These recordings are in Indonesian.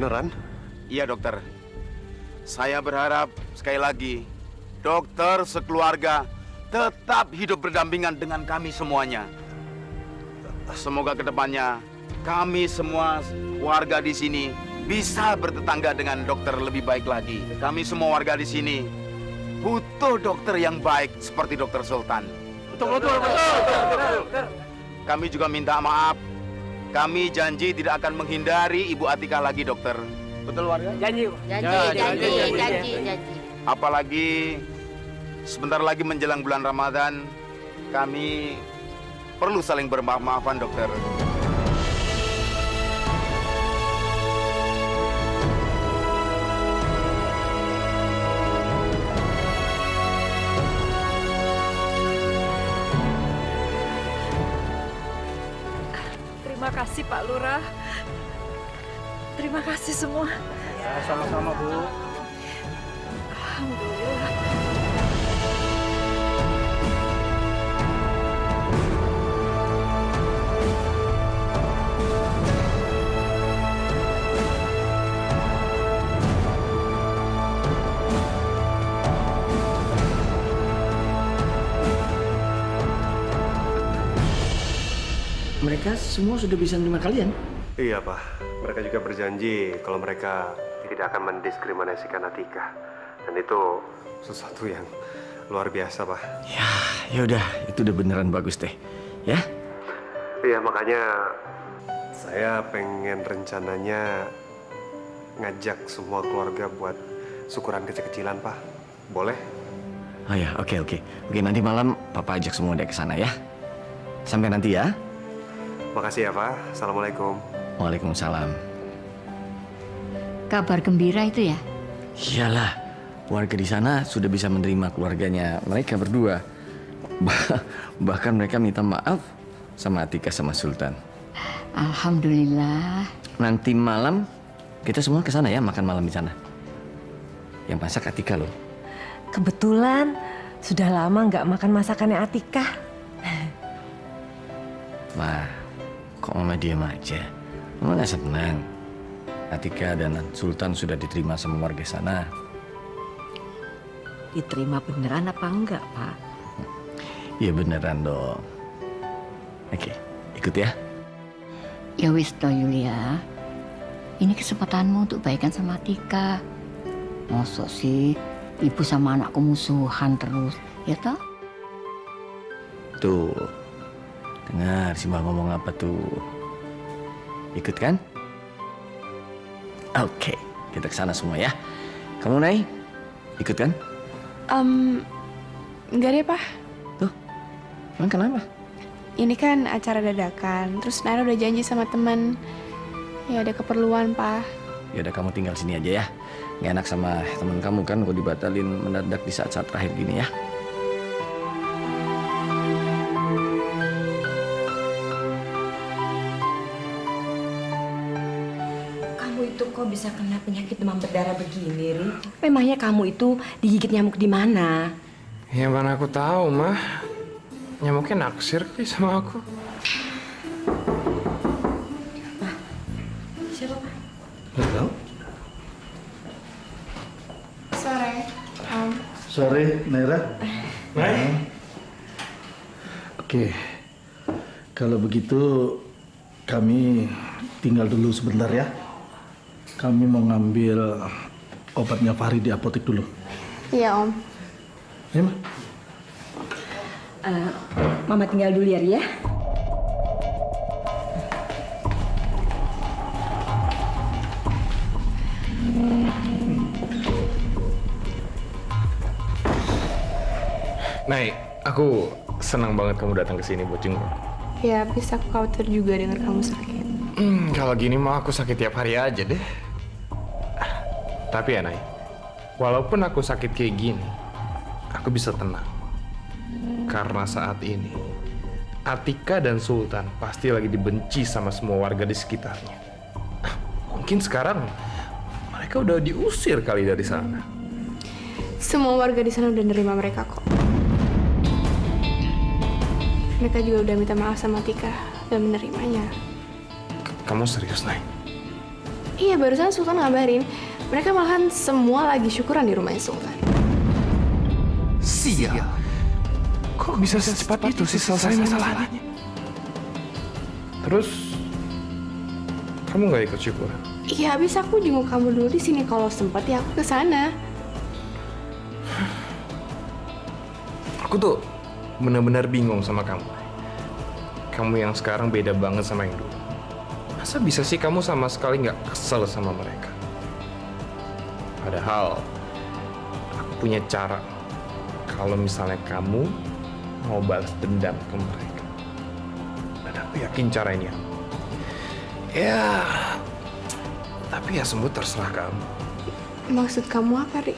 Beneran? Iya, dokter. Saya berharap sekali lagi, dokter sekeluarga tetap hidup berdampingan dengan kami semuanya. Semoga kedepannya kami semua warga di sini bisa bertetangga dengan dokter lebih baik lagi. Kami semua warga di sini butuh dokter yang baik seperti Dokter Sultan. Betul. Kami juga minta maaf. Kami janji tidak akan menghindari Ibu Atika lagi, dokter. Betul, warga? Janji. Apalagi sebentar lagi menjelang bulan Ramadan, kami perlu saling bermaaf-maafan, dokter. Terima kasih Pak Lurah. Terima kasih semua. Ya, sama-sama, Bu. Alhamdulillah. Mereka semua sudah bisa menerima kalian? Iya, Pak. Mereka juga berjanji kalau mereka tidak akan mendiskriminasikan Atika. Dan itu sesuatu yang luar biasa, Pak. Ya udah, itu udah beneran bagus deh. Ya? Iya, makanya saya pengen rencananya ngajak semua keluarga buat syukuran kecil-kecilan, Pak. Boleh? Oh ya, oke. Oke, nanti malam Papa ajak semua dia ke sana ya. Sampai nanti ya. Makasih ya, Pak. Assalamualaikum. Waalaikumsalam. Kabar gembira itu ya? Iyalah, warga di sana sudah bisa menerima keluarganya mereka berdua. Bahkan mereka minta maaf sama Atika sama Sultan. Alhamdulillah. Nanti malam kita semua ke sana ya, makan malam di sana. Yang masak Atika loh. Kebetulan sudah lama nggak makan masakannya Atika. Ma, kok Mama diam aja? Mama nggak senang. Atika dan Sultan sudah diterima sama warga sana. Diterima beneran apa enggak, Pak? Iya beneran dong. Oke, ikut ya. Ya wis toh Yulia. Ini kesempatanmu untuk baikan sama Tika. Mosok sih ibu sama anakku musuhan terus, ya toh? Tuh, dengar si Mbak ngomong apa tuh. Ikut kan? Oke, kita ke sana semua ya. Kamu Nay, ikut kan? Enggak deh, Pak. Tuh, emang kenapa? Ini kan acara dadakan. Terus Nara udah janji sama temen. Ya ada keperluan, Pak. Ya udah kamu tinggal sini aja ya. Nggak enak sama teman kamu kan kalau dibatalin mendadak di saat-saat terakhir gini ya. Kamu itu kok bisa kena penyakit demam berdarah begini, Ri? Memangnya kamu itu digigit nyamuk di mana? Ya mana aku tahu, Mah. Nyamuknya naksir kali sama aku. Siapa, Pak? Nggak tahu. Sore, Sore, Naira. Nay? Oke, kalau begitu kami tinggal dulu sebentar ya. Kami mau ngambil obatnya Fahri di apotek dulu. Iya, Om. Ya, Ma? Mama tinggal dulu ya, Ri ya. Nay, aku senang banget kamu datang ke sini buat jenguk. Ya, bisa aku khawatir juga dengar kamu sakit. Kalau gini mah aku sakit tiap hari aja deh. Tapi ya, Nay, walaupun aku sakit kayak gini, aku bisa tenang. Karena saat ini, Atika dan Sultan pasti lagi dibenci sama semua warga di sekitarnya. Mungkin sekarang mereka udah diusir kali dari sana. Semua warga di sana udah nerima mereka kok. Mereka juga udah minta maaf sama Tika dan menerimanya. Kamu serius, Nay? Iya, barusan Sultan ngabarin. Mereka malahan semua lagi syukuran di rumahnya Sultan. Sial. Kok bisa secepat itu sih selesai masalahnya? Terus kamu nggak ikut syukuran? Iya, habis aku jenguk kamu dulu di sini. Kalau sempat ya aku ke sana. Aku tuh benar-benar bingung sama kamu. Kamu yang sekarang beda banget sama yang dulu. Masa bisa sih kamu sama sekali nggak kesel sama mereka? Padahal aku punya cara. Kalau misalnya kamu mau balas dendam ke mereka, dan aku yakin cara ini aman. Ya, tapi ya semua terserah kamu. Maksud kamu apa, Ri?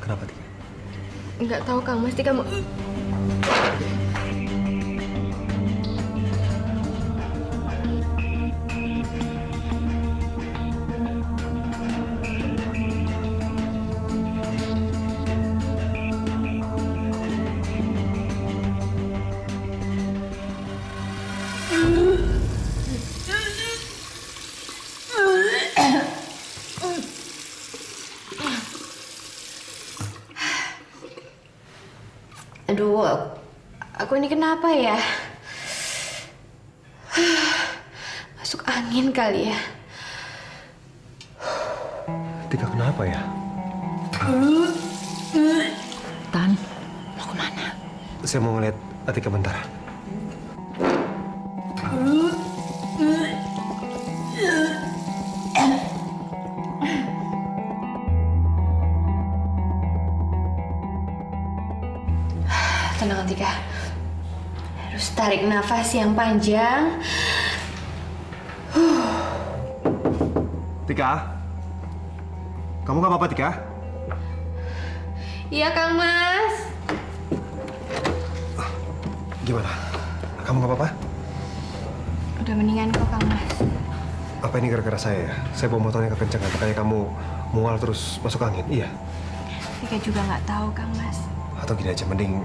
Kenapa, Tika? Nggak tahu, Kang Mas. Tika mau... Aduh, aku ini kenapa ya? Masuk angin kali ya? Tika kenapa ya? Tan, mau kemana? Saya mau ngeliat Atika bentar. Tenang, Tika. Harus tarik nafas yang panjang. Tika? Kamu nggak apa-apa, Tika? Iya, Kang Mas. Gimana? Kamu nggak apa-apa? Udah mendingan kok, Kang Mas. Apa ini gara-gara saya ya? Saya bawa motornya kekencangan, makanya kamu mual terus masuk angin, iya? Tika juga nggak tahu, Kang Mas. Atau gini aja, mending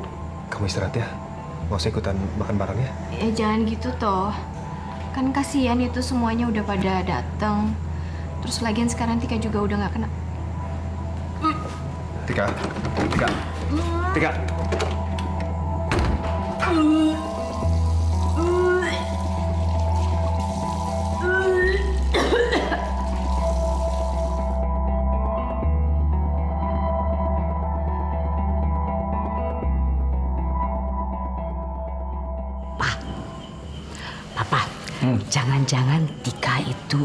kamu istirahat ya. Nggak usah ikutan makan bareng ya. Jangan gitu toh. Kan kasihan itu semuanya udah pada datang. Terus lagian sekarang Tika juga udah nggak kena. Tika, Tika, Tika. Papa, jangan-jangan Tika itu,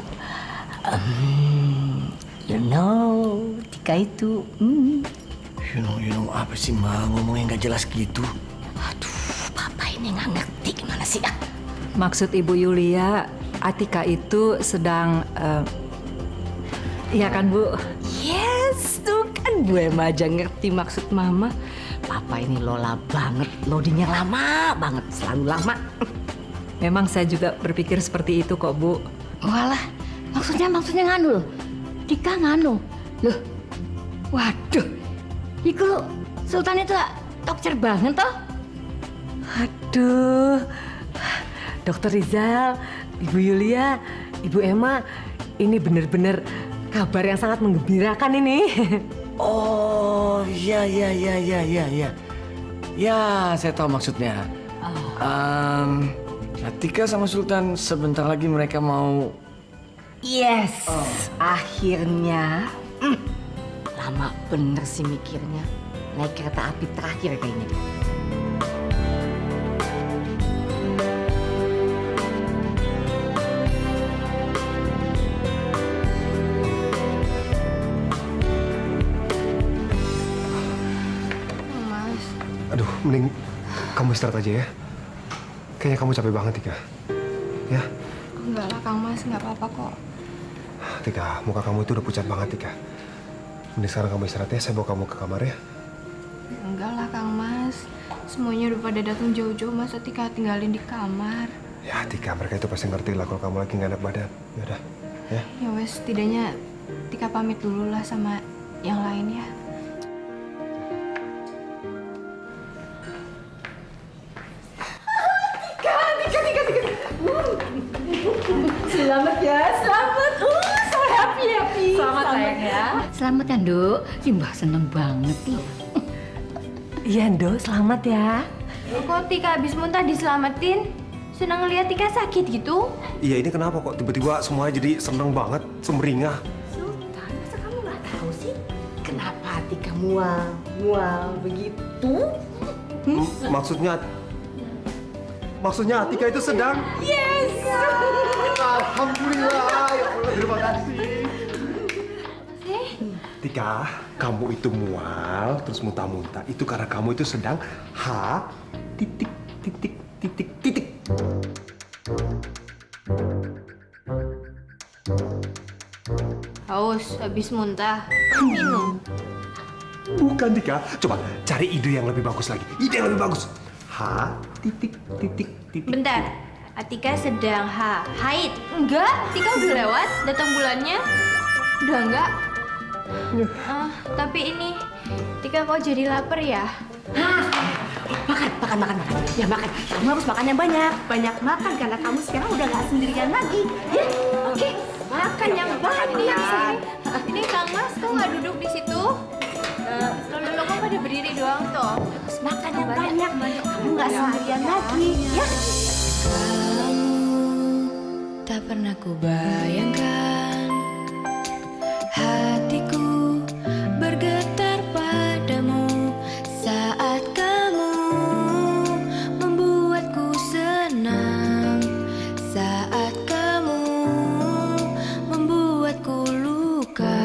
Tika itu, You know apa sih, Ma? Ngomongnya nggak jelas gitu. aduh, Papa ini nggak ngerti gimana sih ah. Maksud Ibu Yulia, Atika itu sedang, iya kan Bu? Yes, tuh kan gue aja ngerti maksud Mama. Papa ini lola banget, loadingnya lama banget, selalu lama. Memang saya juga berpikir seperti itu kok Bu. Walah, maksudnya nganu loh. Tika nganu. Loh, waduh. Iku Sultan itu tokcer banget toh. Aduh, Dokter Rizal, Ibu Yulia, Ibu Emma, ini benar-benar kabar yang sangat menggembirakan ini. Oh, ya. Ya, saya tahu maksudnya. Atika sama Sultan sebentar lagi mereka mau... Yes, akhirnya. Lama bener sih mikirnya. Naik kereta api terakhir kayaknya. Aduh, mending kamu istirahat aja ya. Kayaknya kamu capek banget, Tika. Ya. Enggak lah Kang Mas, nggak apa-apa kok. Tika, muka kamu itu udah pucat banget, Tika. Mending sekarang kamu istirahat ya, saya bawa kamu ke kamar ya. Enggak lah Kang Mas, semuanya udah pada datang jauh-jauh, masa Tika tinggalin di kamar. Ya, Tika, mereka itu pasti ngerti lah kalau kamu lagi nggak enak badan. Yaudah, ya. Ya wes, setidaknya Tika pamit dulu lah sama yang lain ya. Selamat ya, selamat. So happy. Selamat sayang ya. Selamat ya, Nduk. Simbah seneng banget loh. Iya, Nduk, selamat ya. Kok Tika habis muntah diselamatin? Senang ngeliat Tika sakit gitu? Iya, ini kenapa kok tiba-tiba semuanya jadi seneng banget, sumringah. Sultan, masa kamu nggak tahu sih kenapa hati kamu mual begitu? Maksudnya Atika itu sedang. Yes. Alhamdulillah, ya Allah, terima kasih. Tika, kamu itu mual terus muntah-muntah. Itu karena kamu itu sedang titik. Haus, habis muntah. Minum. Bukan, Tika. Coba cari ide yang lebih bagus lagi. Ide yang lebih bagus. Titik. Bentar, Atika sedang haid. Enggak, Tika udah lewat, datang bulannya. Udah enggak? Tapi ini, Tika kok jadi lapar ya? Makan. Ya makan. Kamu harus makan yang banyak. Banyak makan karena kamu sekarang udah nggak sendirian lagi. Ya, oke. Makan yang banyak. Ini Kang Mas, kok nggak duduk di situ? Lo kok pada berdiri doang toh? Harus makan yang banyak. Kamu nggak sendirian lagi. Ya. Kamu tak pernah kubayangkan, hatiku bergetar padamu saat kamu membuatku senang, saat kamu membuatku luka.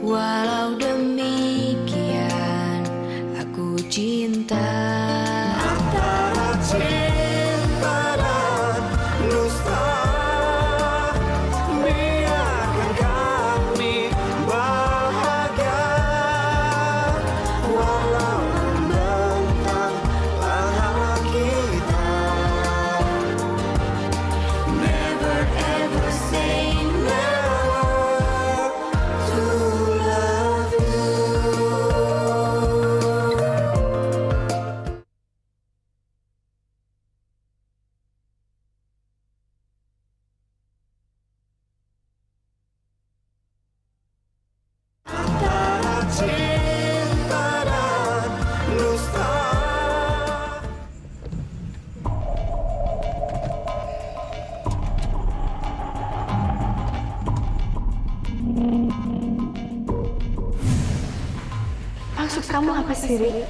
Walau demikian aku cinta. Maksud kamu apa sih, Ri?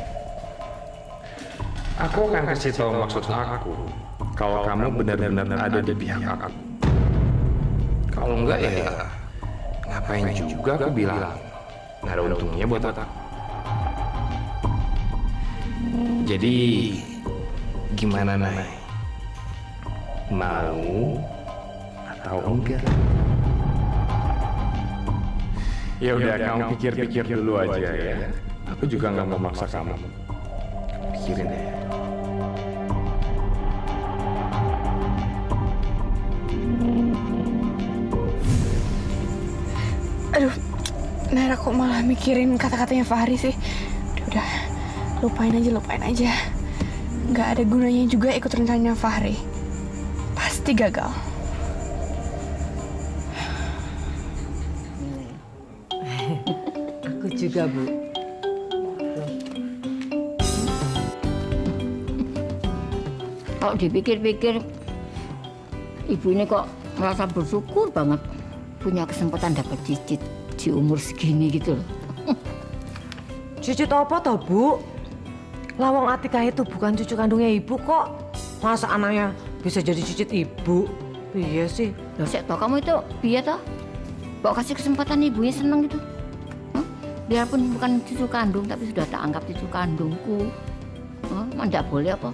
Aku akan kasih tahu maksud aku kalau kamu benar-benar ada di pihak aku. Kalau enggak ya ngapain juga aku bilang. Nggak ada untungnya buat aku. Jadi gimana, Nay? Mau atau enggak? Ya udah, kamu pikir-pikir dulu aja ya. Aku juga nggak mau maksa kamu. Pikirin deh. Aduh, Nara kok malah mikirin kata-katanya Fahri sih. Udah, lupain aja. Nggak ada gunanya juga ikut rencananya Fahri. Pasti gagal. Aku juga, Bu. Kalau dipikir-pikir, ibu ini kok merasa bersyukur banget punya kesempatan dapat cicit di umur segini gitu loh. Cicit apa toh, Bu? Lawang Atika itu bukan cucu kandungnya ibu kok. Masa anaknya bisa jadi cicit ibu? Iya sih. Loh, Sek, toh kamu itu piye toh? Kok kasih kesempatan ibunya seneng gitu? Biarpun bukan cucu kandung, tapi sudah tak anggap cucu kandungku. Enggak boleh apa?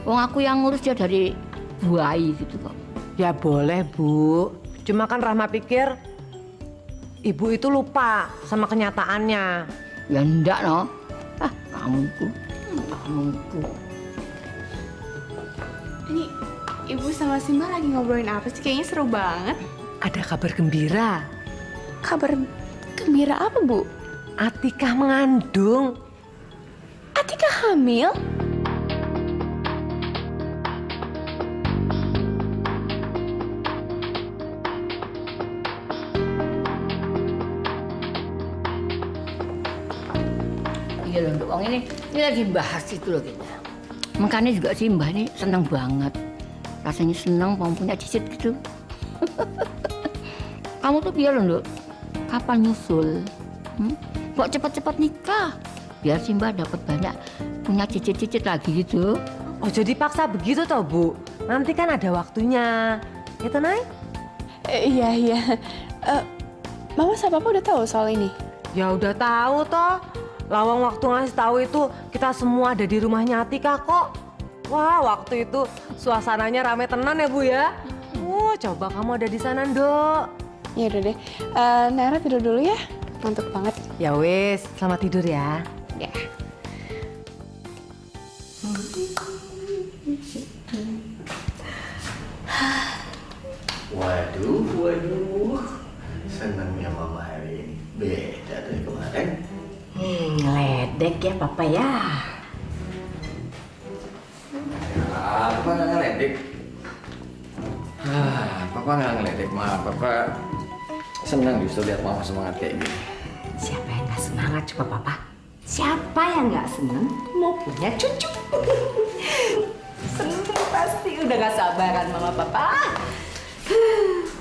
Wong aku yang ngurus dia dari bayi gitu kok. Ya boleh, Bu. Cuma kan Rahma pikir ibu itu lupa sama kenyataannya. Ya enggak, no. Kamuku. Ini Ibu sama Simba lagi ngobrolin apa sih? Kayaknya seru banget. Ada kabar gembira. Kabar gembira apa, Bu? Atika mengandung. Atika hamil? Iya loh, untuk ini lagi bahas itu loh kita. Makanya juga si Mbah ini seneng banget. Rasanya seneng mau punya cicit gitu. Kamu tuh biar loh, Nduk. Kapan nyusul? Kok cepat-cepat nikah? Biar si Mbah dapat banyak punya cicit-cicit lagi gitu. Oh jadi paksa begitu toh Bu? Nanti kan ada waktunya. Gitu Nay? Iya. Mama sama Papa udah tahu soal ini? Ya udah tahu toh. Lawang waktu ngasih tahu itu kita semua ada di rumahnya Atika kok. Wah waktu itu suasananya rame tenan ya Bu ya. Coba kamu ada di sana Nduk. Ya udah deh. Nara tidur dulu ya. Ngantuk banget. Ya wis, selamat tidur ya. Ya. Waduh. Senangnya mama hari ini. Beda dari kemarin. Ngeledek ya Papa ya. Papa nggak ngeledek. Papa nggak ngeledek, Ma. Papa senang justru lihat mama semangat kayak gini. Siapa yang gak semangat coba Papa? Siapa yang gak seneng mau punya cucu? Seneng pasti, udah gak sabaran Mama Papa.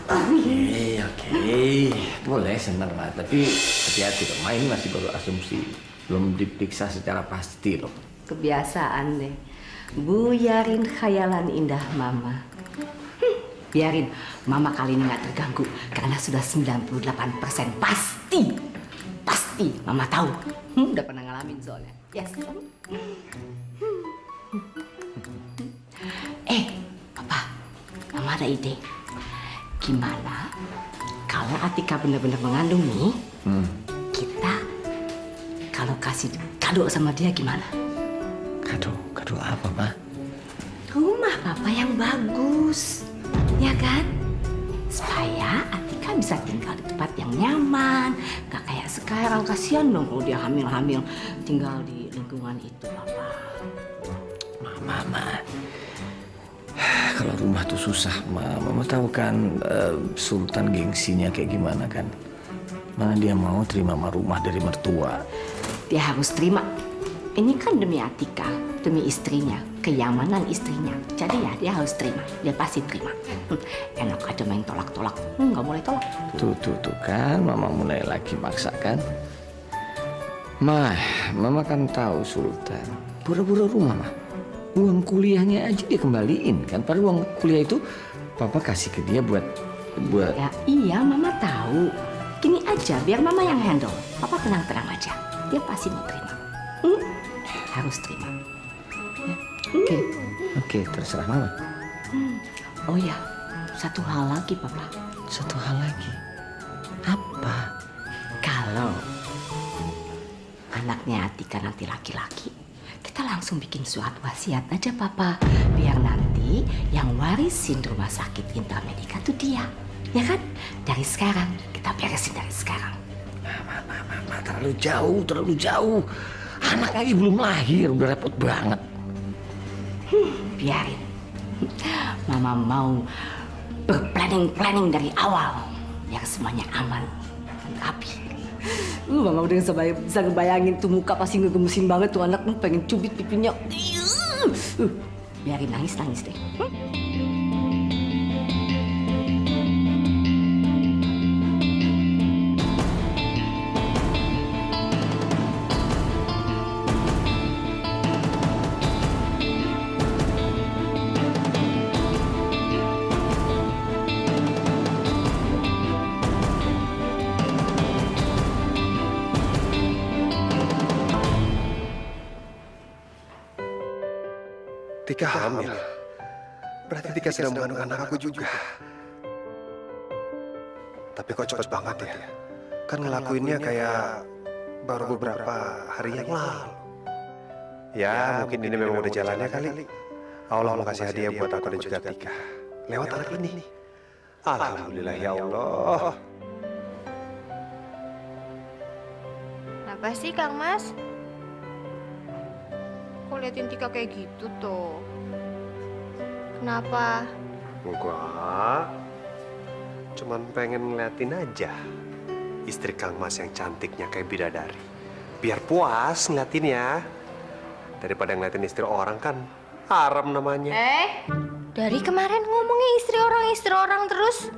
Oke. Boleh senang lah, tapi hati-hati loh. Ma ini masih baru asumsi. Belum diperiksa secara pasti loh. Kebiasaan deh. Buyarin khayalan indah Mama. Biarin Mama kali ini gak terganggu karena sudah 98% pasti Mama tahu. Udah pernah ngalamin soalnya. Yes. Papa, Mama ada ide. Gimana kalau Atika benar-benar mengandung nih? Kita kalau kasih kado sama dia gimana? Kado apa, Ma? Rumah Papa yang bagus, ya kan? Supaya Atika bisa tinggal di tempat yang nyaman, gak kayak sekarang. Kasihan dong kalau dia hamil-hamil tinggal di lingkungan itu, Papa. Mama. Kalau rumah tuh susah, Mama tahu kan Sultan gengsinya kayak gimana kan. Mana dia mau terima rumah dari mertua. Dia harus terima. Ini kan demi Atika, demi istrinya, kenyamanan istrinya. Jadi ya dia harus terima, dia pasti terima. Enak aja main tolak-tolak, nggak boleh tolak. Tuh kan, Mama mulai lagi maksa kan. Mama kan tahu Sultan. Pura-pura rumah, Ma. Uang kuliahnya aja dia kembaliin kan. Padahal uang kuliah itu Papa kasih ke dia buat. Ya iya, Mama tahu. Gini aja, biar Mama yang handle. Papa tenang-tenang aja. Dia pasti mau terima. Harus terima. Oke, terserah Mama. Oh ya, satu hal lagi, Papa. Satu hal lagi. Apa? Kalau anaknya Atika nanti laki-laki, kita langsung bikin surat wasiat aja, Papa. Biar nanti yang warisin rumah sakit Intermedica itu dia. Ya kan? Dari sekarang, kita beresin dari sekarang. Mama, terlalu jauh. Anak lagi belum lahir, udah repot banget. Biarin. Mama mau berplanning dari awal. Biar semuanya aman dan rapi. Mama udah bisa ngebayangin tuh muka pasti ngegemesin banget tuh anak. Pengen cubit pipinya. Biarin nangis deh. Tika hamil. Berarti Tika sedang mengandung anak aku juga. Tapi kok cepet banget ya? Kan ngelakuinnya kayak baru beberapa hari yang lalu. Ya, mungkin ini memang udah jalannya kali. Allah mau kasih hadiah buat aku dan juga Tika. Lewat anak ini. Alhamdulillah ya Allah. Kenapa sih Kang Mas? Kok liatin Tika kayak gitu tuh? Kenapa? Enggak. Cuman pengen ngeliatin aja istri Kang Mas yang cantiknya kayak bidadari. Biar puas ngeliatinnya. Daripada ngeliatin istri orang kan haram namanya. Dari kemarin ngomongnya istri orang terus.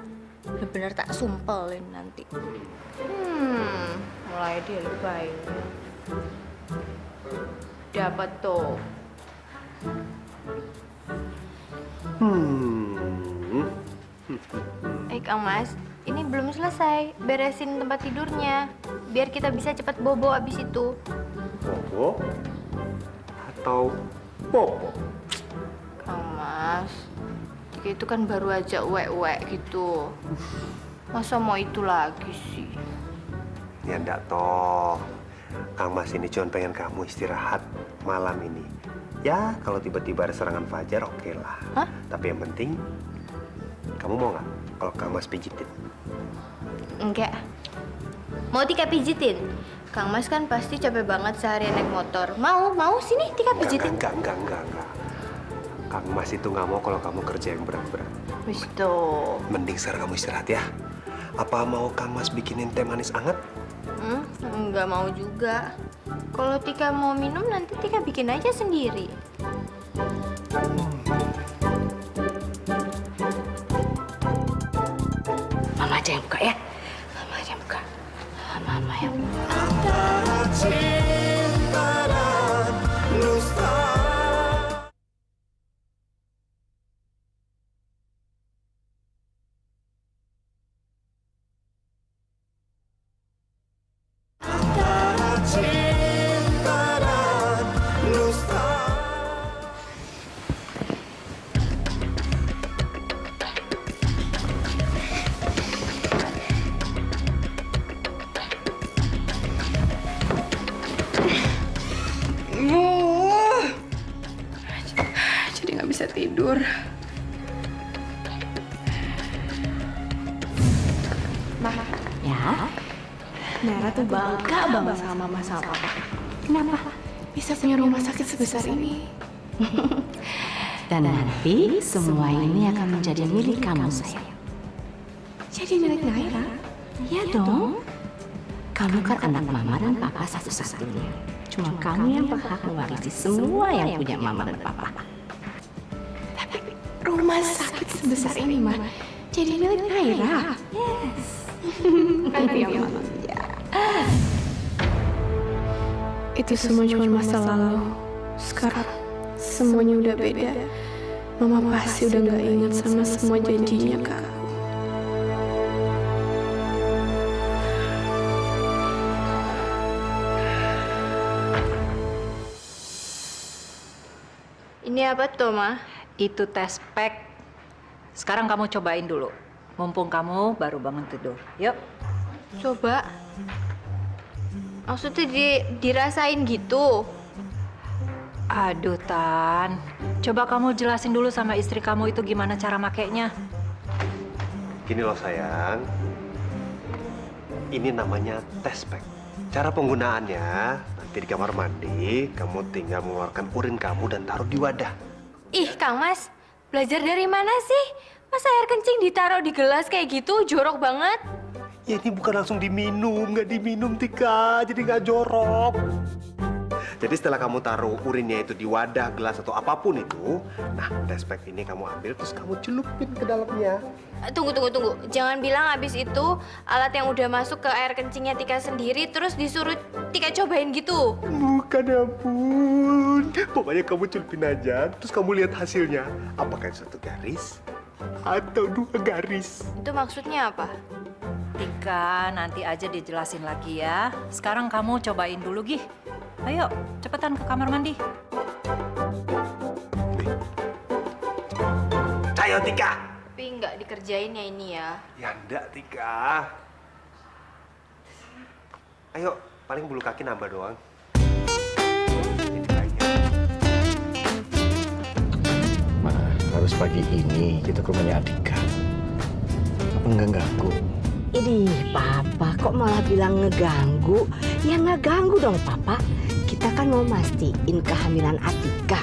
Bener-bener tak sumpelin nanti. Mulai dia lebayin. Dapat tuh. Kang Mas, ini belum selesai. Beresin tempat tidurnya. Biar kita bisa cepat bobo abis itu. Bobo? Atau bobo? Kang Mas, Tika itu kan baru aja uek-uek gitu. Masa mau itu lagi sih? Ya enggak toh. Kang Mas ini cuma pengen kamu istirahat malam ini. Ya, kalau tiba-tiba ada serangan fajar oke lah. Hah? Tapi yang penting, kamu mau nggak kalau Kang Mas pijitin? Enggak. Mau Tika pijitin? Kang Mas kan pasti capek banget seharian naik motor. Mau sini Tika pijitin. Enggak. Kang Mas itu nggak mau kalau kamu kerja yang berat-berat. Wis tuh. Mending sekarang kamu istirahat ya. Apa mau Kang Mas bikinin teh manis anget? Enggak mau juga. Kalau Tika mau minum nanti Tika bikin aja sendiri. Mama aja yang buka ya. Mama aja yang buka. Mama yang buka. Jadi nggak bisa tidur. Ma, Ya, Nara tuh bangga banget sama Mama sama Papa. Kenapa? Bisa punya rumah sakit sebesar ini. dan nanti semua ini akan menjadi milik kamu, sayang. Jadi milik Naira? Ya dong. Kamu kan anak mama dan papa satu-satunya. Cuma kamu yang berhak mewarisi semua yang punya mama dan papa. Tapi rumah sakit sebesar ini, Ma, jadi milik Naira. Yes. Aduh, ya, Mama. Itu semua cuma masa lalu. Sekarang semuanya udah beda. Mama pasti udah gak ingat sama semua janjinya ke aku. Ini apa tuh, Ma? Itu tes pack. Sekarang kamu cobain dulu. Mumpung kamu baru bangun tidur. Yuk. Coba. Maksudnya dirasain gitu? Aduh, Tan. Coba kamu jelasin dulu sama istri kamu itu gimana cara makainya. Gini loh sayang. Ini namanya test pack. Cara penggunaannya, nanti di kamar mandi, kamu tinggal mengeluarkan urin kamu dan taruh di wadah. Ih, Kang Mas, belajar dari mana sih? Masa air kencing ditaruh di gelas kayak gitu, jorok banget? Ya ini bukan langsung diminum, nggak diminum Tika, jadi nggak jorok. Jadi setelah kamu taruh urinnya itu di wadah, gelas atau apapun itu, nah test pack ini kamu ambil terus kamu celupin ke dalamnya. Tunggu. Jangan bilang abis itu alat yang udah masuk ke air kencingnya Tika sendiri terus disuruh Tika cobain gitu. Bukan ya ampun. Pokoknya kamu celupin aja, terus kamu lihat hasilnya. Apakah satu garis atau dua garis? Itu maksudnya apa? Tika, nanti aja dijelasin lagi ya. Sekarang kamu cobain dulu, Gih. Ayo, cepetan ke kamar mandi. kerjaan Tika. Tapi nggak dikerjain ya ini ya. Ya enggak, Tika. Ayo, paling bulu kaki nambah doang. Ma, harus pagi ini kita ke rumahnya Atika. Apa enggak ganggu? Idih, Papa kok malah bilang ngeganggu? Ya ngeganggu dong, Papa. Kita kan mau mastiin kehamilan Atika.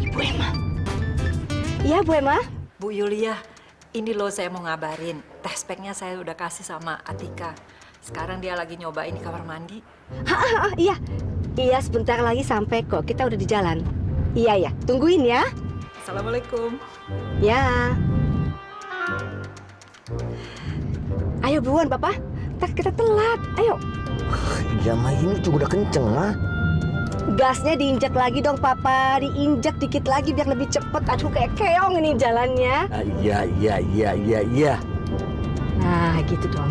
Ibu Emma. Iya, Bu Emma. Bu Yulia, ini loh saya mau ngabarin. Teh speknya saya udah kasih sama Atika. Sekarang dia lagi nyobain di kamar mandi. Iya. Iya, sebentar lagi sampai kok. Kita udah di jalan. Iya, ya. Tungguin ya. Assalamualaikum. Ya. Ayo buruan, Papa. Ntar kita telat. Ayo. Ya, Ma, ini juga udah kenceng, Ma. Gasnya diinjak lagi dong, Papa. Diinjak dikit lagi biar lebih cepet. Aduh, kayak keong ini jalannya. Iya. Nah, gitu dong.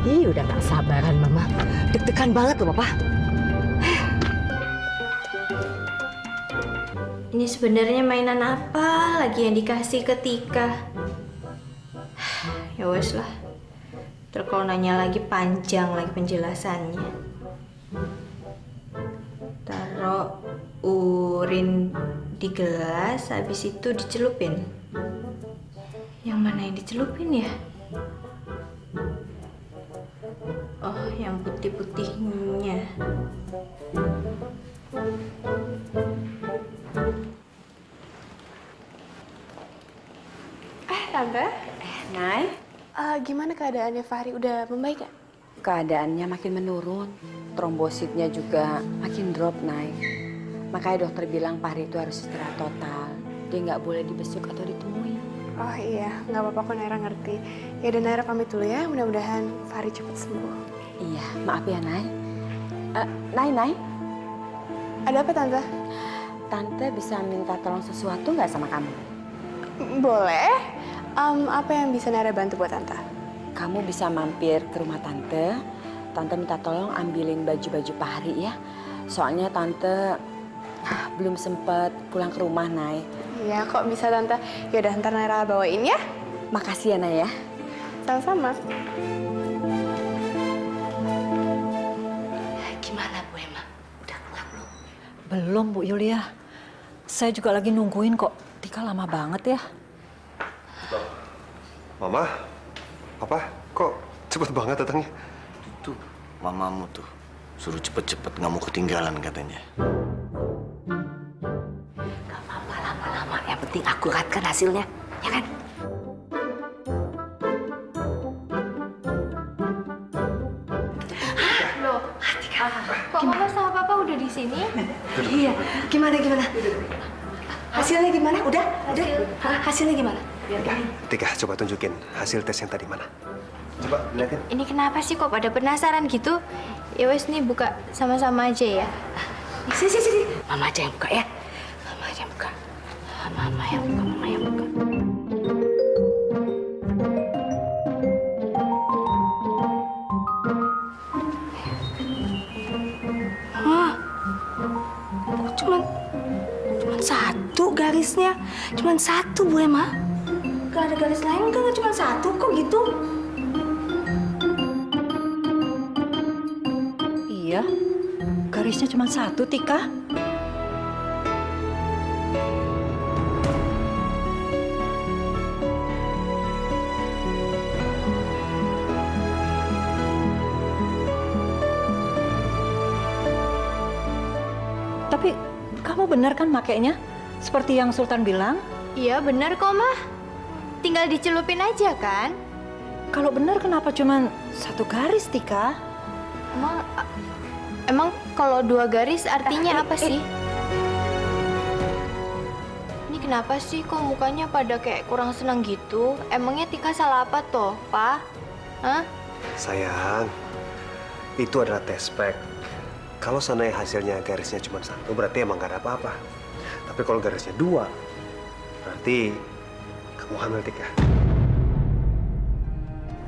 Ih, udah gak sabaran, Mama. Deg-degan banget loh, Papa. Ini sebenarnya mainan apa lagi yang dikasih ke Tika? Ya wes lah. Terus kalau nanya lagi panjang lagi penjelasannya. Taruh urin di gelas, habis itu dicelupin. Yang mana yang dicelupin ya? Oh, yang putih-putihnya. Tante, Nay, gimana keadaannya Fahri? Udah membaik kan? keadaannya makin menurun. Trombositnya juga makin drop, Nay. Makanya dokter bilang Fahri itu harus istirahat total. Dia nggak boleh dibesuk atau ditemui. Oh iya, nggak apa-apa kok, Naira ngerti. Ya udah, Naira pamit dulu ya. Mudah-mudahan Fahri cepat sembuh. Iya, maaf ya, Nay. Nay. Ada apa, Tante? Tante bisa minta tolong sesuatu nggak sama kamu? Boleh. Apa yang bisa Naira bantu buat Tante? Kamu bisa mampir ke rumah Tante. Tante minta tolong ambilin baju-baju Fahri ya. Soalnya Tante belum sempat pulang ke rumah, Nay. Iya, kok bisa, Tante? Ya udah, ntar Naira bawain ya. Makasih ya, Nay ya. Sama-sama. Gimana, Bu Emma? Udah keluar belum? Belum, Bu Yulia. Saya juga lagi nungguin kok. Tika lama banget ya. Mama, Papa, kok cepet banget datangnya? Tuh, mamamu tuh. Suruh cepet-cepet, nggak mau ketinggalan katanya. Gak apa-apa lama-lama. Yang penting akurat kan hasilnya. Ya kan? Loh, kok Mama sama Papa udah di sini? Iya. Gimana? Hasilnya gimana? Udah? Hasilnya gimana? Tika, coba tunjukin hasil tes yang tadi mana. Coba lihatin. Ini kenapa sih kok pada penasaran gitu? Ya wes nih buka sama-sama aja ya. Sini. Mama aja yang buka ya. Mama yang buka. Cuman satu garisnya. Cuman satu, Bu Emma. Gak ada garis lain kan? Cuma satu kok gitu. Iya, garisnya cuma satu, Tika. Tapi kamu benar kan makainya? Seperti yang Sultan bilang? Iya benar kok, Mah. Tinggal dicelupin aja kan? Kalau benar kenapa cuma satu garis, Tika? Emang kalau 2 garis artinya apa sih? Ini kenapa sih kok mukanya pada kayak kurang senang gitu? Emangnya Tika salah apa toh, Pak? Hah? Sayang, itu adalah tes spek. Kalau seandainya hasilnya garisnya cuma satu, berarti emang gak ada apa-apa. Tapi kalau garisnya 2, berarti kamu hamil, Tika.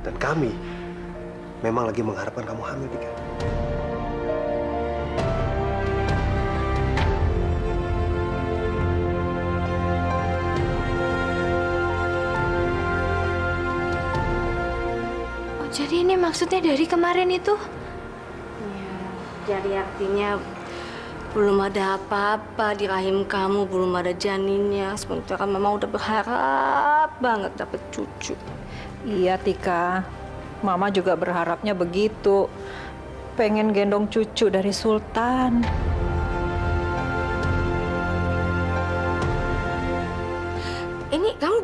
Dan kami memang lagi mengharapkan kamu hamil, Tika. Jadi ini maksudnya dari kemarin itu? Ya, jadi artinya belum ada apa-apa di rahim kamu, belum ada janinnya. Sementara Mama udah berharap banget dapet cucu. Iya Tika, Mama juga berharapnya begitu. Pengen gendong cucu dari Sultan. Ini kamu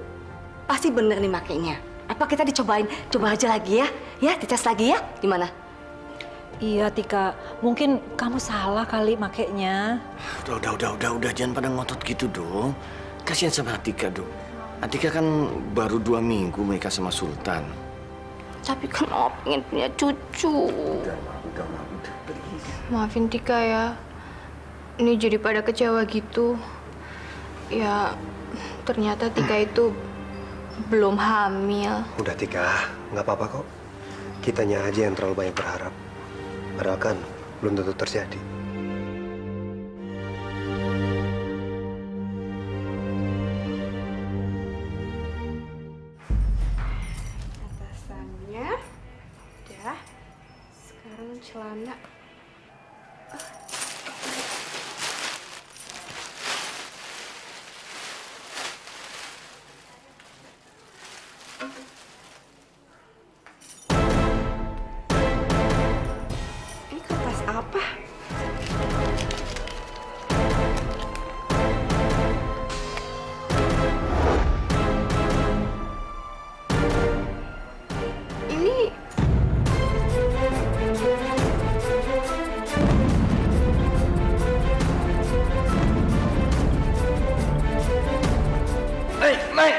pasti bener nih makainya. Apa kita dicobain? Coba aja lagi ya. Ya, dites lagi ya. Gimana? Iya Tika, mungkin kamu salah kali makainya. Udah, jangan pada ngotot gitu dong. Kasihan sama Atika dong. Atika kan baru 2 minggu menikah sama Sultan. Tapi kan Mama pengen punya cucu. Udah, please. Maafin Tika ya. Ini jadi pada kecewa gitu. Ya, ternyata Tika itu belum hamil. Udah Tika, nggak apa-apa kok. Kitanya aja yang terlalu banyak berharap. Padahal kan belum tentu terjadi. Atasannya udah. Sekarang celana. Ini kertas apa? Ini Naik.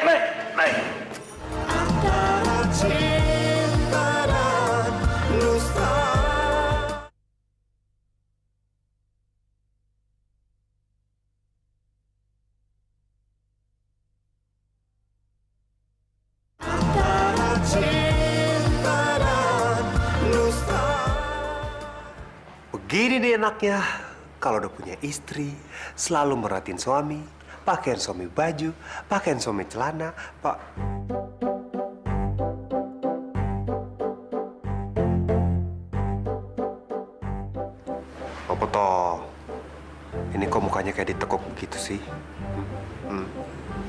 Begini nih enaknya, kalau udah punya istri, selalu merhatiin suami, pakaian suami baju, pakaian suami celana, Pak. Apa toh? Ini kok mukanya kayak ditekuk begitu sih?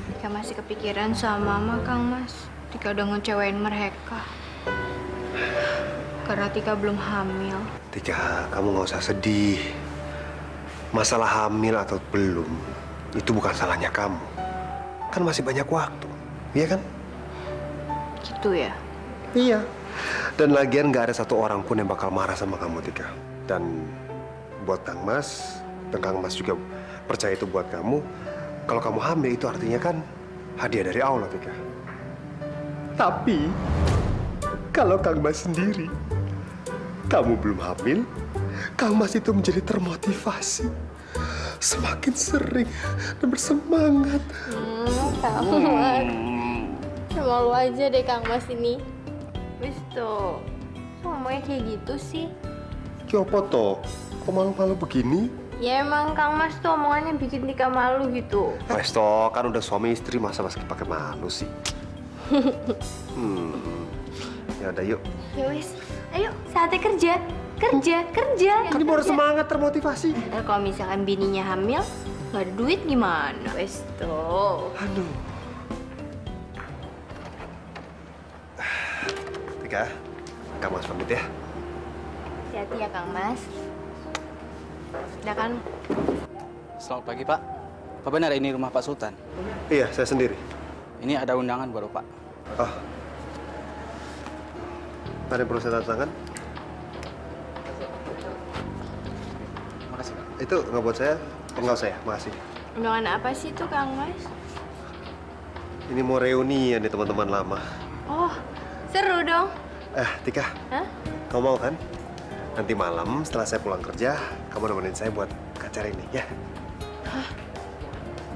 Tika masih kepikiran sama Mama, Kang Mas. Tika udah ngecewain mereka. Karena Tika belum hamil. Tika, kamu nggak usah sedih. Masalah hamil atau belum, itu bukan salahnya kamu. Kan masih banyak waktu, iya kan? Gitu ya? Iya. Dan lagian nggak ada satu orang pun yang bakal marah sama kamu, Tika. Dan buat Kang Mas, dan Kang Mas juga percaya itu buat kamu. Kalau kamu hamil itu artinya kan hadiah dari Allah, Tika. Tapi kalau Kang Mas sendiri, kamu belum hamil, Kang Mas itu menjadi termotivasi. Semakin sering dan bersemangat. Kang Mas. Malu aja deh Kang Mas ini. Wis tuh. Kok ngomongnya kayak gitu sih? Apa toh? Kok malu-malu begini? Ya emang Kang Mas tuh omongannya bikin Tika malu gitu. Wes toh, kan udah suami istri, masa masih pakai malu sih? Ya udah yuk. Ya wis. Ayo, saatnya kerja. Kerja. Ini baru semangat, termotivasi. Ntar kalau misalkan bininya hamil, nggak ada duit gimana? Wes tuh. Aduh. Tika, Kang Mas pamit ya. Hati-hati ya Kang Mas. Udah kan? Selamat pagi, Pak. Pak benar ini rumah Pak Sultan? Iya, saya sendiri. Ini ada undangan buat Pak. Oh. Ada yang perlu saya tanda tangan? Makasih, Pak. Itu nggak buat saya, enggak usah ya, makasih. Undangan apa sih tuh Kang Mas? Ini mau reuni ya nih teman-teman lama. Oh, seru dong. Tika, Hah? kamu mau kan? Nanti malam setelah saya pulang kerja, kamu nemenin saya buat ke acara ini, ya?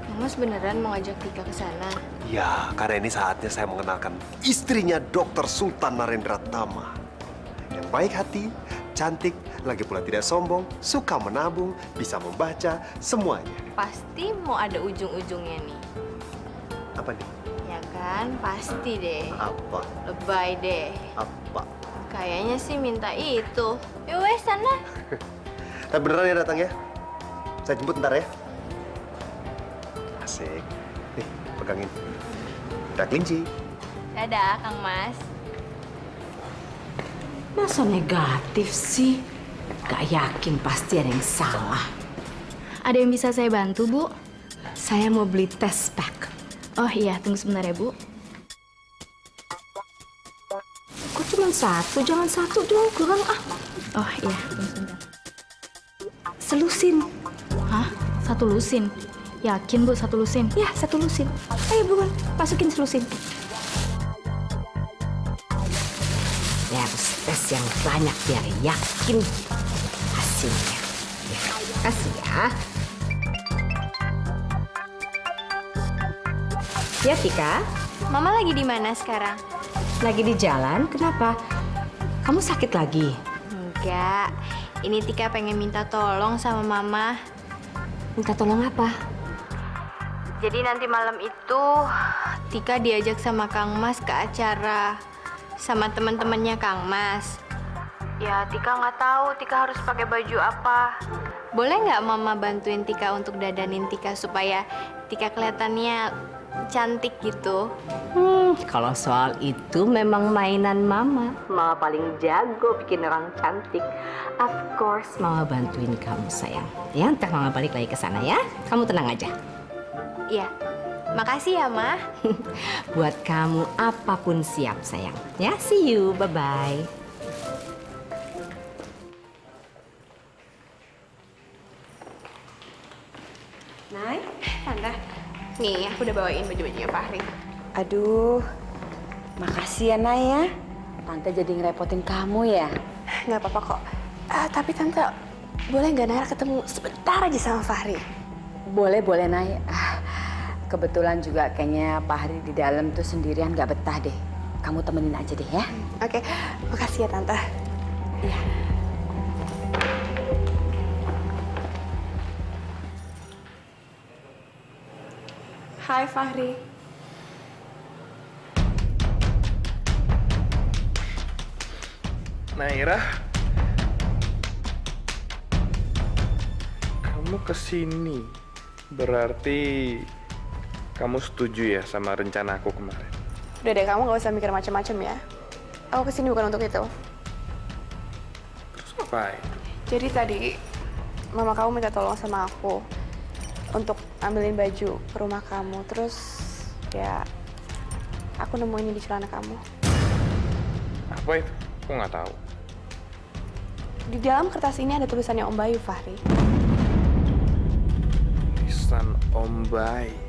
Kang Mas beneran mau ngajak Tika ke sana? Ya, karena ini saatnya saya mengenalkan istrinya Dr. Sultan Narendra Tama. Yang baik hati, cantik, lagi pula tidak sombong, suka menabung, bisa membaca, semuanya. Pasti mau ada ujung-ujungnya nih. Apa nih? Ya kan? Pasti deh. Apa? Lebay deh. Apa? Kayaknya sih minta itu. Ya wes sana. Tapi beneran ya datang ya? Saya jemput ntar ya. Asik. Nih, pegangin. Udah kelinci. Dadah, Kang Mas. Masa negatif sih? Gak yakin pasti ada yang salah. Ada yang bisa saya bantu, Bu? Saya mau beli test pack. Oh iya, tunggu sebentar ya, Bu. Kok cuma satu? Jangan satu dong, kurang ah. Oh iya, tunggu sebentar. Selusin. Hah? Satu lusin? Yakin, Bu, satu lusin? Ya, satu lusin. Ayo buruan, masukin selusin. Ya, harus tes yang banyak biar yakin hasilnya. Ya, kasih ya. Ya, Tika. Mama lagi di mana sekarang? Lagi di jalan, kenapa? Kamu sakit lagi? Enggak. Ini Tika pengen minta tolong sama Mama. Minta tolong apa? Jadi nanti malam itu Tika diajak sama Kang Mas ke acara sama teman-temannya Kang Mas. Ya, Tika nggak tahu Tika harus pakai baju apa. Boleh nggak Mama bantuin Tika untuk dadanin Tika supaya Tika kelihatannya cantik gitu? Kalau soal itu memang mainan Mama. Mama paling jago bikin orang cantik. Of course, Mama bantuin kamu sayang. Ya, ntar Mama balik lagi ke sana ya. Kamu tenang aja. Iya. Makasih ya, Ma. Buat kamu apapun siap sayang. Ya, see you. Bye-bye. Nay, Tante. Nih, aku udah bawain baju-bajunya Fahri. Aduh, makasih ya Nay ya. Tante jadi ngerepotin kamu ya. Nggak apa-apa kok. Tapi Tante, boleh nggak Nara ketemu sebentar aja sama Fahri? Boleh, boleh Nay. Kebetulan juga kayaknya Pak Hari di dalam tuh sendirian nggak betah deh. Kamu temenin aja deh ya. Oke, makasih ya Tante. Iya. Hai Fahri. Naira, kamu kesini berarti kamu setuju ya sama rencana aku kemarin? Udah deh, kamu nggak usah mikir macam-macam ya. Aku kesini bukan untuk itu. Terus ngapain? Jadi tadi mama kamu minta tolong sama aku untuk ambilin baju ke rumah kamu. Terus ya aku nemuin ini di celana kamu. Apa itu? Aku nggak tahu. Di dalam kertas ini ada tulisannya Om Bayu, Fahri. Tulisan Om Bayu.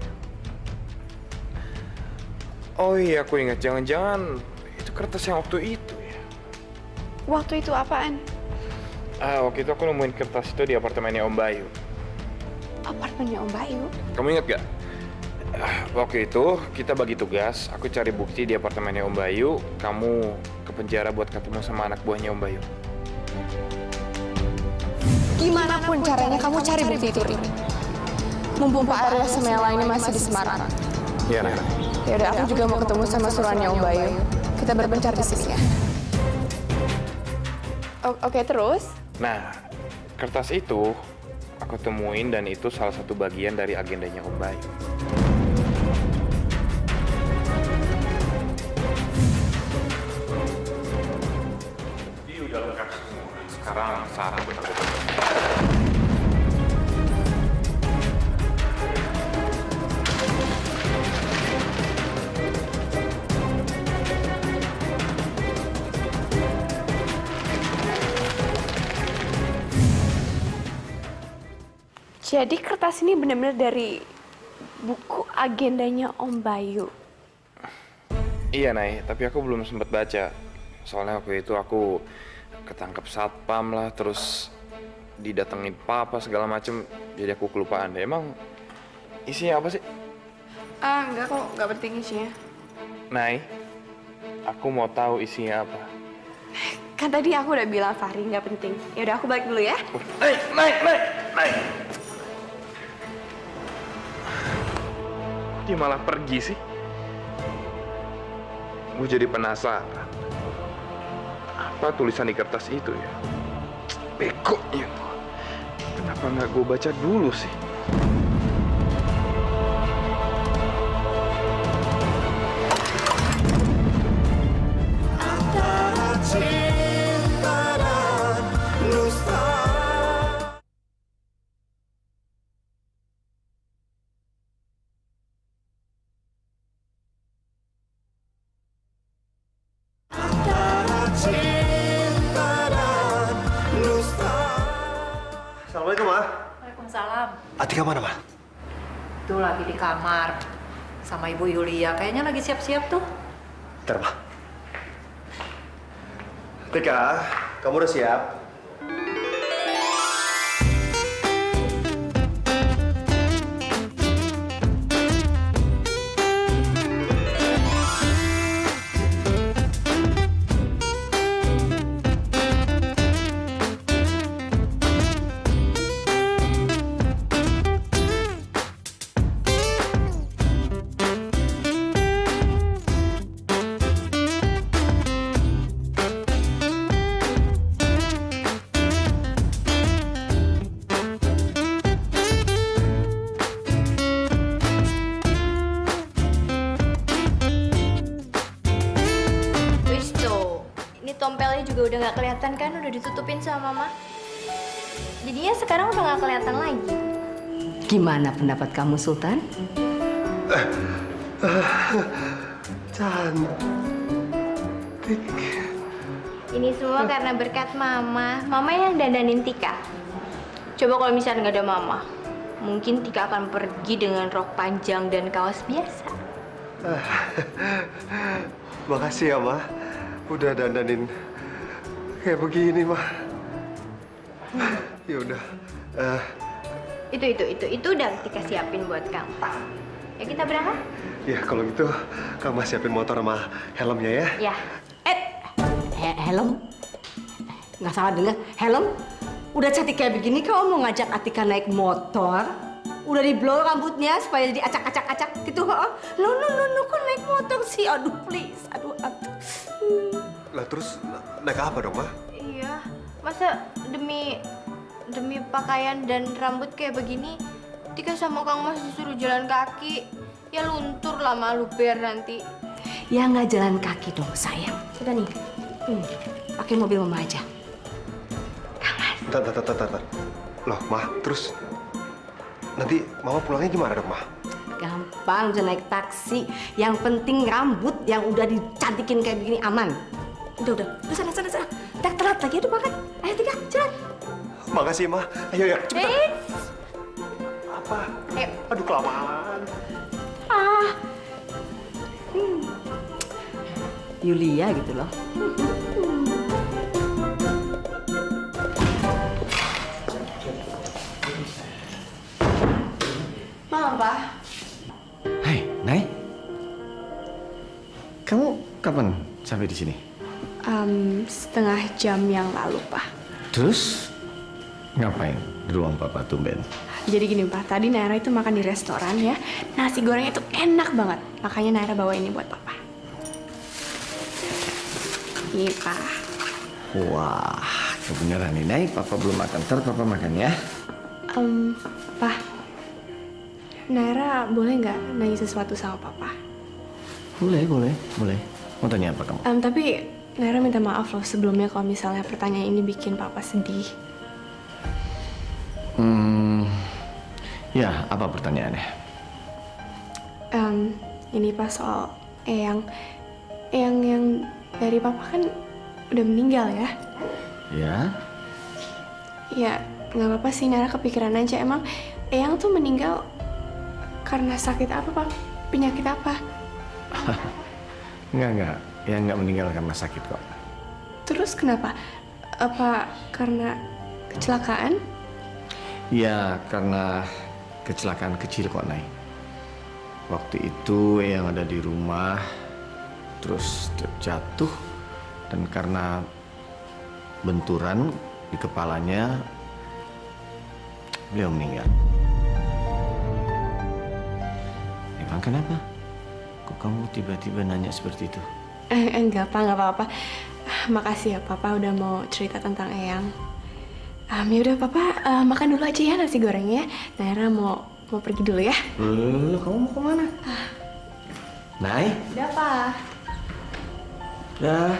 Oh iya, aku ingat. Jangan-jangan itu kertas yang waktu itu ya? Waktu itu apaan? Waktu itu aku nemuin kertas itu di apartemennya Om Bayu. Apartemennya Om Bayu? Kamu ingat gak? Waktu itu kita bagi tugas, aku cari bukti di apartemennya Om Bayu, kamu ke penjara buat ketemu sama anak buahnya Om Bayu. Gimana pun caranya kamu cari bukti itu, Rini. Mumpung Pak Arya Semela ini masih di Semarang. Iya, Nara. Ya udah, aku juga mau ketemu sama suruhannya Om Bayu. Kita berpencar di sini ya. Oke, terus? Nah, kertas itu aku temuin dan itu salah satu bagian dari agendanya Om Bayu. Ini udah lengkap semua. Sekarang Sarah betul-betul. Jadi kertas ini benar-benar dari buku agendanya Om Bayu. Iya, Nay, tapi aku belum sempat baca. Soalnya waktu itu aku ketangkep satpam lah, terus didatengin papa segala macem, jadi aku kelupaan deh. Emang isinya apa sih? Enggak kok, nggak penting isinya. Nay, aku mau tahu isinya apa. Kan tadi aku udah bilang Fahri nggak penting. Ya udah, aku balik dulu ya. Nay. Dia malah pergi sih. Gue jadi penasaran. Apa apa tulisan di kertas itu ya? Begonya tuh. Kenapa nggak gue baca dulu sih? Assalamualaikum, Ma. Waalaikumsalam. Atika mana, Ma? Tuh lagi di kamar sama Ibu Yulia. Kayaknya lagi siap-siap tuh. Bentar, Ma. Atika, kamu udah siap? Wis tuh, ini tompelnya juga udah nggak kelihatan kan, udah ditutupin sama Mama. Jadinya sekarang udah nggak kelihatan lagi. Gimana pendapat kamu, Sultan? Cantik. Ini semua karena berkat Mama. Mama yang dandanin Tika. Coba kalau misalnya nggak ada Mama, mungkin Tika akan pergi dengan rok panjang dan kaos biasa. Makasih ya, Ma. Udah dandanin kayak begini, Ma. Ya udah. Itu udah Tika siapin buat kamu. Ya kita berangkat? Ya kalau gitu kamu siapin motor sama helmnya ya. Ya. Helm? Nggak salah dengar, helm? Udah cantik kayak begini, kamu mau ngajak Atika naik motor? Udah di-blow rambutnya supaya jadi acak-acak-acak gitu, ha? No, kok naik motor sih? Aduh, please. Aduh. Lah terus naik apa dong, Ma? Iya. Masa demi pakaian dan rambut kayak begini, Tika sama Kang Mas disuruh jalan kaki. Ya luntur lah malu ber nanti. Ya nggak jalan kaki dong, sayang. Sudah nih. Pakai mobil Mama aja. Bentar. Loh, Ma, terus nanti Mama pulangnya gimana dong, Ma? Gampang, bisa naik taksi. Yang penting rambut yang udah dicantikin kayak begini aman. Udah. Sana. Tak telat lagi, aduh makan. Ayo Tika, jalan. Makasih, Ma. Ayo, cepetan. Apa? Ayo. Aduh, kelamaan. Yulia gitu loh. Malam, Pak. Hai, Nay. Kamu kapan sampai di sini? Setengah jam yang lalu, Pak. Terus ngapain di ruang Papa tumben? Jadi gini, Pak. Tadi Naira itu makan di restoran ya. Nasi gorengnya itu enak banget. Makanya Naira bawa ini buat Papa. Ini, Pak. Wah, kebenaran nih, Nay. Papa belum makan. Ntar Papa makan ya. Pak. Naira boleh nggak nanya sesuatu sama Papa? Boleh. Mau tanya apa kamu? Tapi Naira minta maaf loh sebelumnya kalau misalnya pertanyaan ini bikin Papa sedih. Ya, apa pertanyaannya? Ini Pak soal Eyang yang dari Papa kan udah meninggal ya? Ya? Ya, nggak apa-apa sih, Naira kepikiran aja. Emang Eyang tuh meninggal karena sakit apa, Pak? Penyakit apa? Enggak. Ya nggak meninggal karena sakit kok. Terus kenapa? Apa karena kecelakaan? Ya, karena kecelakaan kecil kok, Nay. Waktu itu yang ada di rumah, terus jatuh, dan karena benturan di kepalanya, beliau meninggal. Emang kenapa? Kok kamu tiba-tiba nanya seperti itu? Enggak, Pak, nggak apa-apa. Makasih ya Papa udah mau cerita tentang Eyang. Ya udah Papa makan dulu aja ya nasi gorengnya. Naira mau pergi dulu ya. Kamu mau kemana? Nay? Udah Pak. Dah.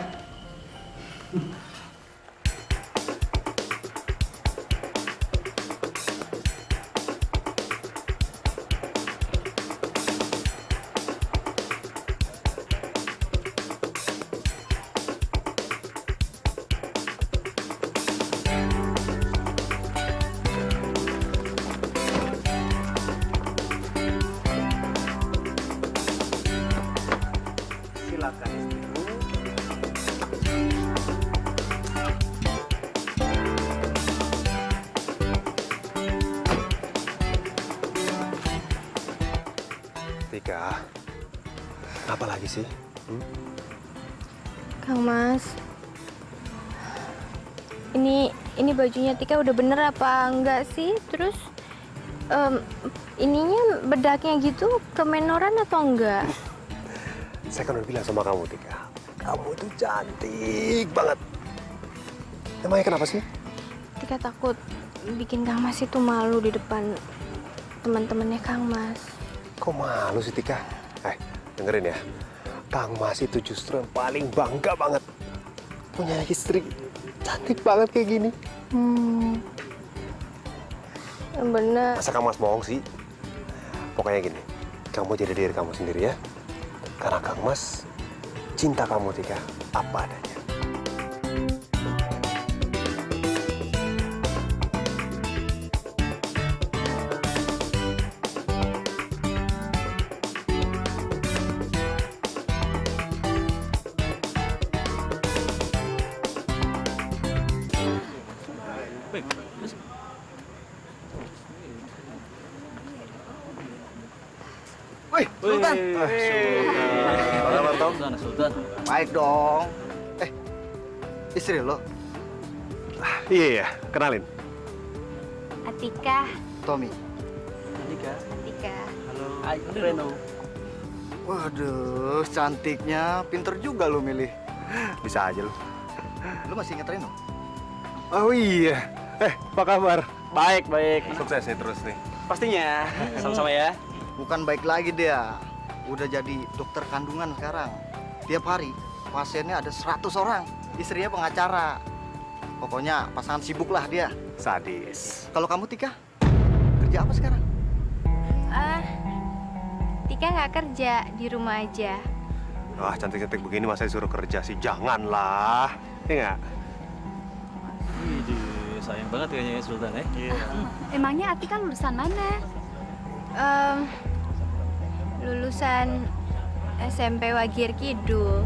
Silakan istriku. Tika, apa lagi sih? Kang Mas, ini bajunya Tika udah bener apa enggak sih? Terus ininya bedaknya gitu kemenoran atau enggak? Saya kan udah bilang sama kamu, Tika. Kamu tuh cantik banget. Emangnya kenapa sih? Tika takut bikin Kang Mas itu malu di depan teman-temannya Kang Mas. Kok malu sih, Tika? Dengerin ya. Kang Mas itu justru yang paling bangga banget. Punya istri cantik banget kayak gini. Yang bener. Masa Kang Mas bohong sih? Pokoknya gini, kamu jadi diri kamu sendiri ya. Karena Kang Mas cinta kamu, Tika, apa adanya. Wih, Sultan. Sultan. Baik dong. Istri lo? Iya, kenalin. Atika. Tommy. Atika. Halo. Reno. Waduh, cantiknya. Pinter juga lo milih. Bisa aja lo. Lo masih inget Reno? Oh iya. Apa kabar? Baik, baik. Sukses ya terus nih. Pastinya. Sama-sama ya. Bukan baik lagi dia. Udah jadi dokter kandungan sekarang. Tiap hari pasiennya ada 100 orang. Istrinya pengacara. Pokoknya pasangan sibuk lah dia. Sadis. Kalau kamu, Tika, kerja apa sekarang? Tika nggak kerja, di rumah aja. Wah, cantik-cantik begini masa disuruh kerja sih? Janganlah. Iya nggak? Wih, sayang banget kayaknya ya Sultan ya. Iya. Emangnya Atika lulusan mana? Lulusan SMP Wagir Kidul.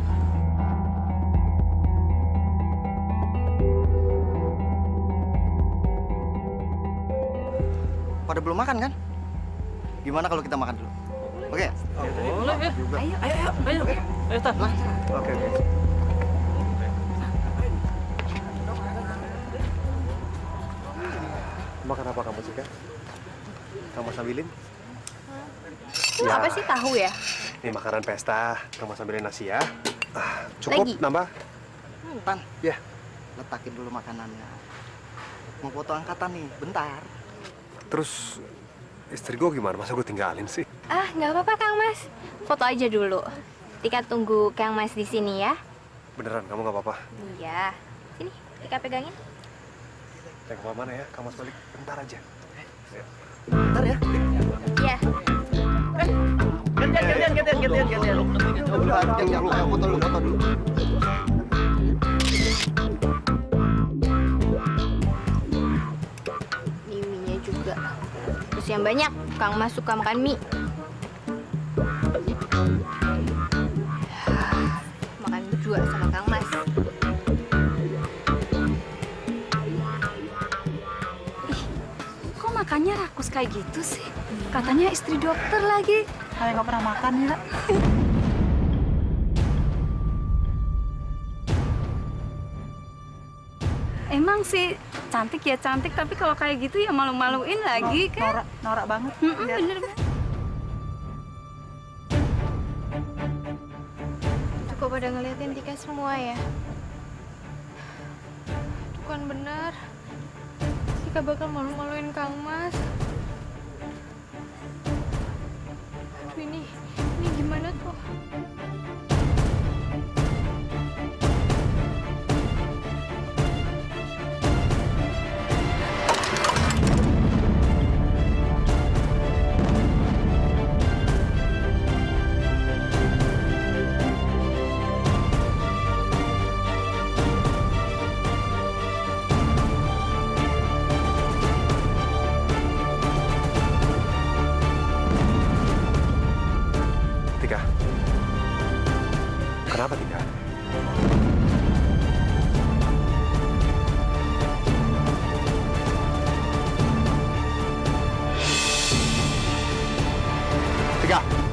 Pada belum makan kan? Gimana kalau kita makan dulu? Oke? Boleh ya. Ayo. Ayo, Tan. Oke. Makan apa kamu, Cika? Kamu sambilin? Itu apa sih, tahu ya? Ini makanan pesta. Kamu sambilin nasi ya. Cukup, Lagi? nambah? Tan, ya. Letakin dulu makanannya. Mau foto angkatan nih, bentar. Terus istri gue gimana? Masa gue tinggalin sih? Nggak apa-apa Kang Mas. Foto aja dulu. Tika tunggu Kang Mas di sini ya. Beneran, kamu nggak apa-apa? Iya. Sini, Tika pegangin. Saya ke mana ya? Kamu balik bentar aja. Bentar ya. Iya. Gantian. Ayo foto dulu. Mie-nya juga. Terus yang banyak, Kang Mas suka makan mie. Makan berdua sama Kang Mas. Kok makannya rakus kayak gitu sih? Katanya istri dokter lagi. Kayak nggak pernah makan ya. Emang sih cantik ya cantik, tapi kalau kayak gitu ya malu-maluin lagi kan? Norak banget. Bener banget. Kok pada ngeliatin Tika semua ya? yang benar, Tika bakal malu-maluin Kang Mas. Aduh, ini gimana tuh? Tika, kenapa Tika? Tika!